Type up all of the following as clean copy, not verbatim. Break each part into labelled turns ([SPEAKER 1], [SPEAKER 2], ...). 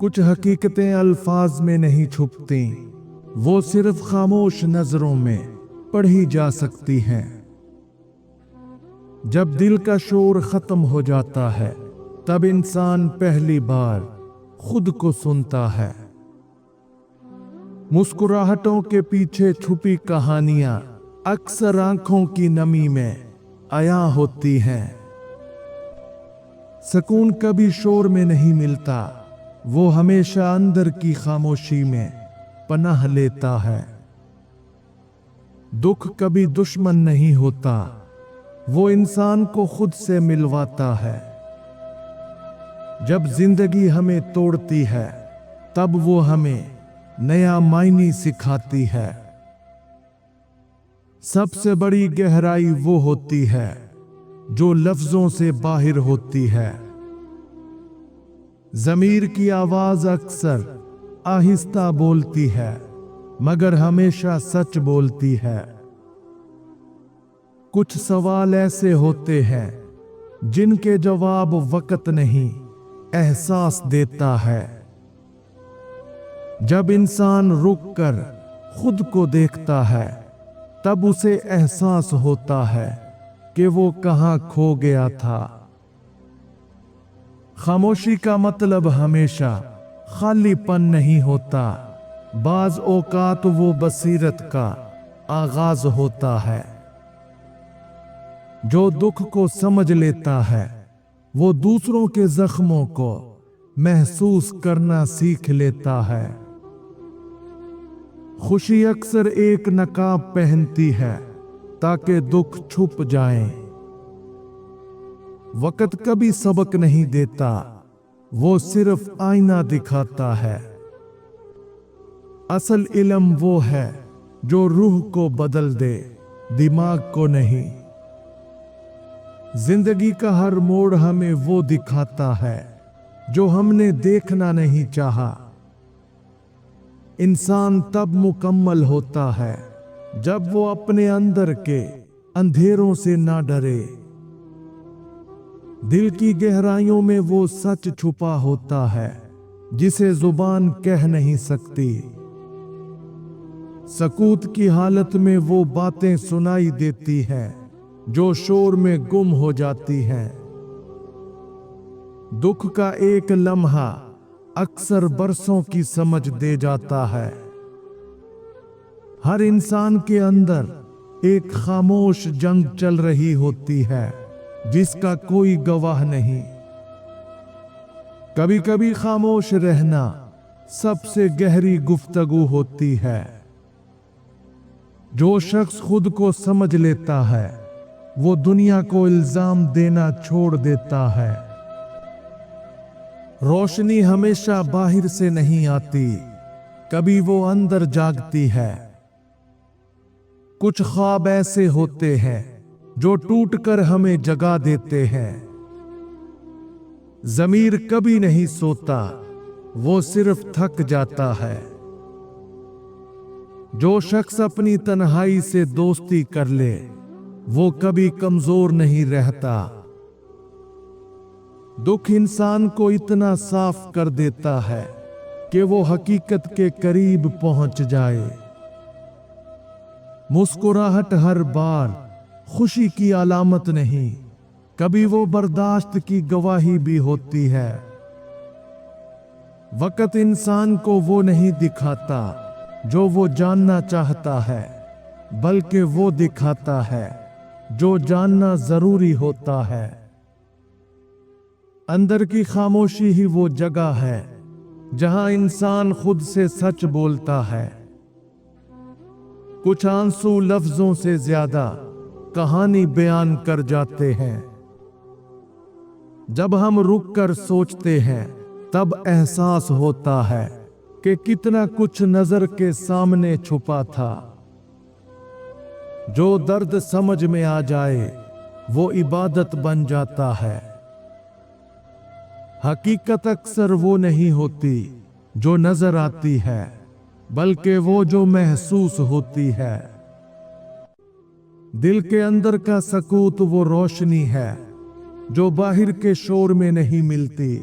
[SPEAKER 1] कुछ हकीकतें अल्फाज में नहीं छुपती, वो सिर्फ खामोश नजरों में पढ़ी जा सकती हैं। जब दिल का शोर खत्म हो जाता है, तब इंसान पहली बार खुद को सुनता है। मुस्कुराहटों के पीछे छुपी कहानियां अक्सर आंखों की नमी में अया होती हैं। सुकून कभी शोर में नहीं मिलता, वो हमेशा अंदर की खामोशी में पनाह लेता है। दुख कभी दुश्मन नहीं होता, वो इंसान को खुद से मिलवाता है। जब जिंदगी हमें तोड़ती है, तब वो हमें नया मायने सिखाती है। सबसे बड़ी गहराई वो होती है जो लफ्जों से बाहर होती है। ज़मीर की आवाज अक्सर आहिस्ता बोलती है, मगर हमेशा सच बोलती है। कुछ सवाल ऐसे होते हैं जिनके जवाब वक्त नहीं, एहसास देता है। जब इंसान रुक कर खुद को देखता है, तब उसे एहसास होता है कि वो कहां खो गया था। खामोशी का मतलब हमेशा खालीपन नहीं होता, बाज औकात वो बसीरत का आगाज होता है। जो दुख को समझ लेता है, वो दूसरों के जख्मों को महसूस करना सीख लेता है। खुशी अक्सर एक नकाब पहनती है ताकि दुख छुप जाए। वक्त कभी सबक नहीं देता, वो सिर्फ आईना दिखाता है। असल इल्म वो है जो रूह को बदल दे, दिमाग को नहीं। जिंदगी का हर मोड़ हमें वो दिखाता है जो हमने देखना नहीं चाहा। इंसान तब मुकम्मल होता है जब वो अपने अंदर के अंधेरों से ना डरे। दिल की गहराइयों में वो सच छुपा होता है जिसे जुबान कह नहीं सकती। सकूत की हालत में वो बातें सुनाई देती हैं जो शोर में गुम हो जाती हैं। दुख का एक लम्हा अक्सर बरसों की समझ दे जाता है। हर इंसान के अंदर एक खामोश जंग चल रही होती है जिसका कोई गवाह नहीं। कभी कभी खामोश रहना सबसे गहरी गुफ्तगू होती है। जो शख्स खुद को समझ लेता है, वो दुनिया को इल्जाम देना छोड़ देता है। रोशनी हमेशा बाहर से नहीं आती, कभी वो अंदर जागती है। कुछ ख्वाब ऐसे होते हैं जो टूटकर हमें जगा देते हैं। ज़मीर कभी नहीं सोता, वो सिर्फ थक जाता है। जो शख्स अपनी तन्हाई से दोस्ती कर ले, वो कभी कमजोर नहीं रहता। दुख इंसान को इतना साफ कर देता है कि वो हकीकत के करीब पहुंच जाए। मुस्कुराहट हर बार खुशी की अलामत नहीं, कभी वो बर्दाश्त की गवाही भी होती है। वक्त इंसान को वो नहीं दिखाता जो वो जानना चाहता है, बल्कि वो दिखाता है जो जानना जरूरी होता है। अंदर की खामोशी ही वो जगह है जहां इंसान खुद से सच बोलता है। कुछ आंसू लफ्जों से ज्यादा कहानी बयान कर जाते हैं। जब हम रुक कर सोचते हैं, तब एहसास होता है कि कितना कुछ नजर के सामने छुपा था। जो दर्द समझ में आ जाए, वो इबादत बन जाता है। हकीकत अक्सर वो नहीं होती जो नजर आती है, बल्कि वो जो महसूस होती है। दिल के अंदर का सकूत वो रोशनी है जो बाहर के शोर में नहीं मिलती।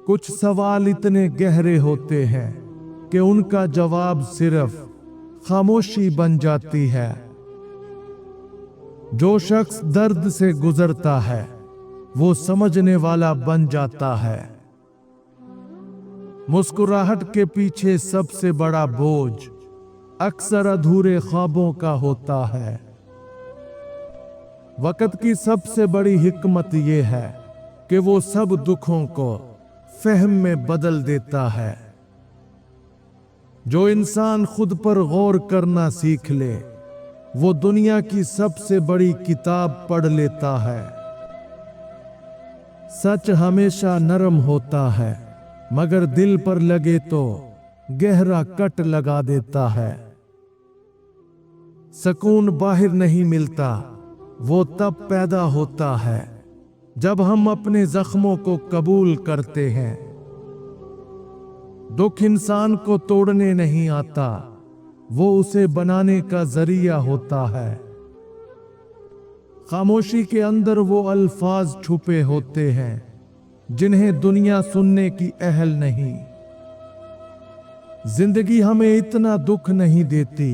[SPEAKER 1] कुछ सवाल इतने गहरे होते हैं कि उनका जवाब सिर्फ खामोशी बन जाती है। जो शख्स दर्द से गुजरता है वो समझने वाला बन जाता है। मुस्कुराहट के पीछे सबसे बड़ा बोझ अक्सर अधूरे ख्वाबों का होता है। वक्त की सबसे बड़ी हिकमत यह है कि वो सब दुखों को फहम में बदल देता है। जो इंसान खुद पर गौर करना सीख ले वो दुनिया की सबसे बड़ी किताब पढ़ लेता है। सच हमेशा नरम होता है मगर दिल पर लगे तो गहरा कट लगा देता है। सुकून बाहर नहीं मिलता, वो तब पैदा होता है जब हम अपने जख्मों को कबूल करते हैं। दुख इंसान को तोड़ने नहीं आता, वो उसे बनाने का जरिया होता है। खामोशी के अंदर वो अल्फाज छुपे होते हैं जिन्हें दुनिया सुनने की अहल नहीं। जिंदगी हमें इतना दुख नहीं देती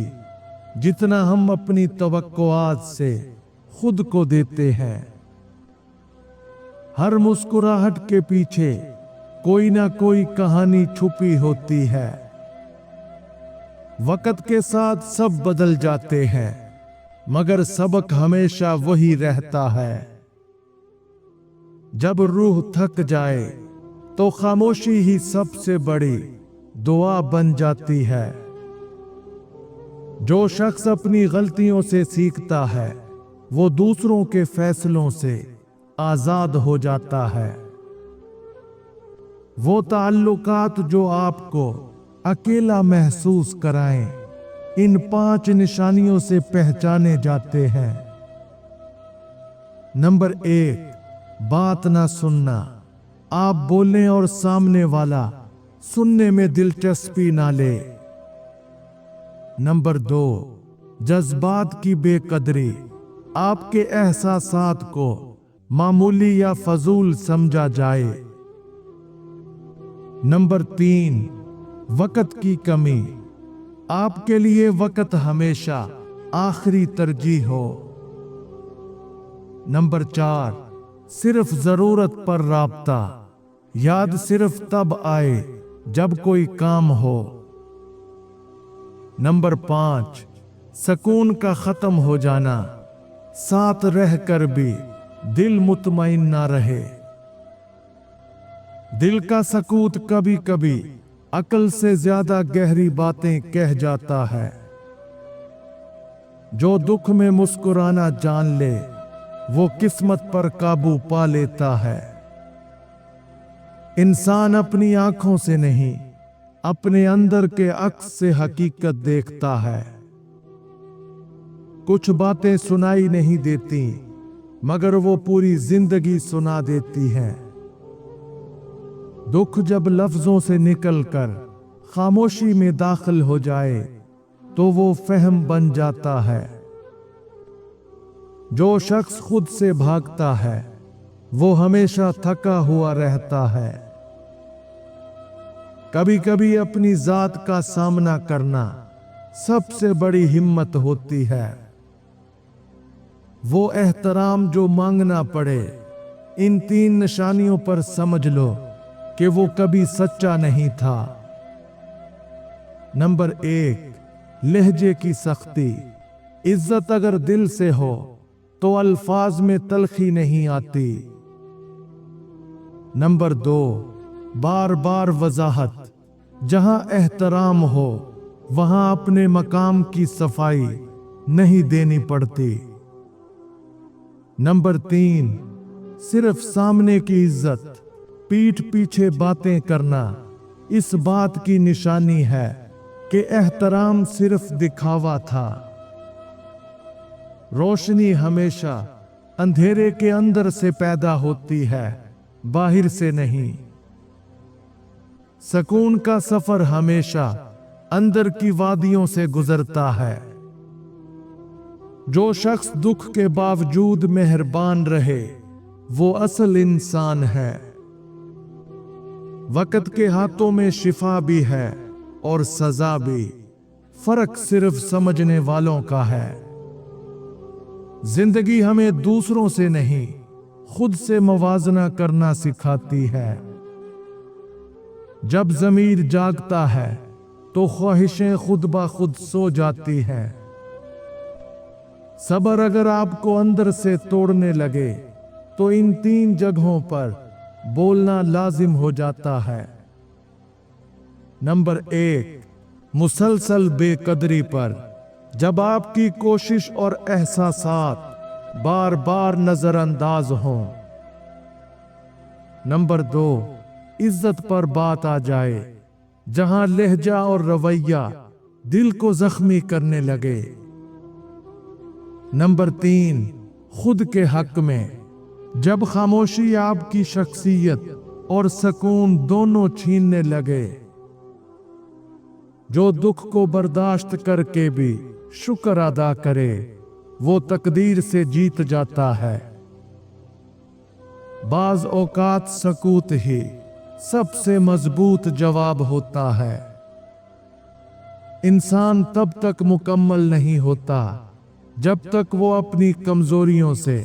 [SPEAKER 1] जितना हम अपनी तवक्कुआत से खुद को देते हैं। हर मुस्कुराहट के पीछे कोई ना कोई कहानी छुपी होती है। वक्त के साथ सब बदल जाते हैं मगर सबक हमेशा वही रहता है। जब रूह थक जाए तो खामोशी ही सबसे बड़ी दुआ बन जाती है। जो शख्स अपनी गलतियों से सीखता है वो दूसरों के फैसलों से आजाद हो जाता है। वो ताल्लुकात जो आपको अकेला महसूस कराएं इन 5 निशानियों से पहचाने जाते हैं। नंबर 1, बात ना सुनना। आप बोलें और सामने वाला सुनने में दिलचस्पी ना ले। नंबर 2, जज्बात की बेकदरी। आपके एहसासात को मामूली या फजूल समझा जाए। नंबर 3, वक्त की कमी। आपके लिए वक्त हमेशा आखिरी तरजीह हो। नंबर 4, सिर्फ जरूरत पर राब्ता। याद सिर्फ तब आए जब कोई काम हो। नंबर 5, सुकून का खत्म हो जाना। साथ रहकर भी दिल मुतमईन ना रहे। दिल का सकूत कभी कभी अक्ल से ज्यादा गहरी बातें कह जाता है। जो दुख में मुस्कुराना जान ले वो किस्मत पर काबू पा लेता है। इंसान अपनी आंखों से नहीं अपने अंदर के अक्स से हकीकत देखता है। कुछ बातें सुनाई नहीं देती मगर वो पूरी जिंदगी सुना देती हैं। दुख जब लफ्जों से निकलकर खामोशी में दाखिल हो जाए तो वो फहम बन जाता है। जो शख्स खुद से भागता है वो हमेशा थका हुआ रहता है। कभी कभी अपनी जात का सामना करना सबसे बड़ी हिम्मत होती है। वो एहतराम जो मांगना पड़े, इन 3 निशानियों पर समझ लो कि वो कभी सच्चा नहीं था। नंबर 1, लहजे की सख्ती। इज्जत अगर दिल से हो तो अल्फाज में तलखी नहीं आती। नंबर 2, बार बार वजाहत। जहां एहतराम हो वहां अपने मकाम की सफाई नहीं देनी पड़ती। नंबर 3, सिर्फ सामने की इज्जत, पीठ पीछे बातें करना इस बात की निशानी है कि एहतराम सिर्फ दिखावा था। रोशनी हमेशा अंधेरे के अंदर से पैदा होती है, बाहर से नहीं। सुकून का सफर हमेशा अंदर की वादियों से गुजरता है। जो शख्स दुख के बावजूद मेहरबान रहे वो असल इंसान है। वक्त के हाथों में शिफा भी है और सजा भी, फर्क सिर्फ समझने वालों का है। जिंदगी हमें दूसरों से नहीं, खुद से मवाजना करना सिखाती है। जब ज़मीर जागता है तो ख्वाहिशें खुद ब खुद सो जाती हैं। सब्र अगर आपको अंदर से तोड़ने लगे तो इन 3 जगहों पर बोलना लाजिम हो जाता है। नंबर 1, मुसलसल बेकदरी पर, जब आपकी कोशिश और एहसासात बार बार नजरअंदाज हों। नंबर 2, इज्जत पर बात आ जाए, जहां लहजा और रवैया दिल को जख्मी करने लगे। नंबर 3, खुद के हक में, जब खामोशी आपकी शख्सियत और सुकून दोनों छीनने लगे। जो दुख को बर्दाश्त करके भी शुक्र अदा करे, वो तकदीर से जीत जाता है। बाज औकात सकूत ही सबसे मजबूत जवाब होता है। इंसान तब तक मुकम्मल नहीं होता जब तक वो अपनी कमजोरियों से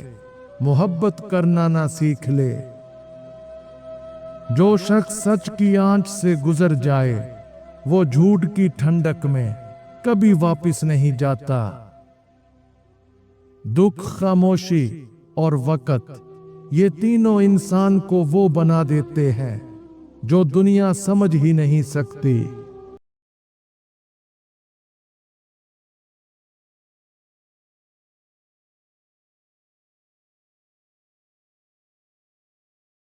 [SPEAKER 1] मोहब्बत करना ना सीख ले। जो शख्स सच की आंच से गुजर जाए वो झूठ की ठंडक में कभी वापस नहीं जाता। दुख, खामोशी और वक्त, ये तीनों इंसान को वो बना देते हैं जो दुनिया समझ ही नहीं सकती।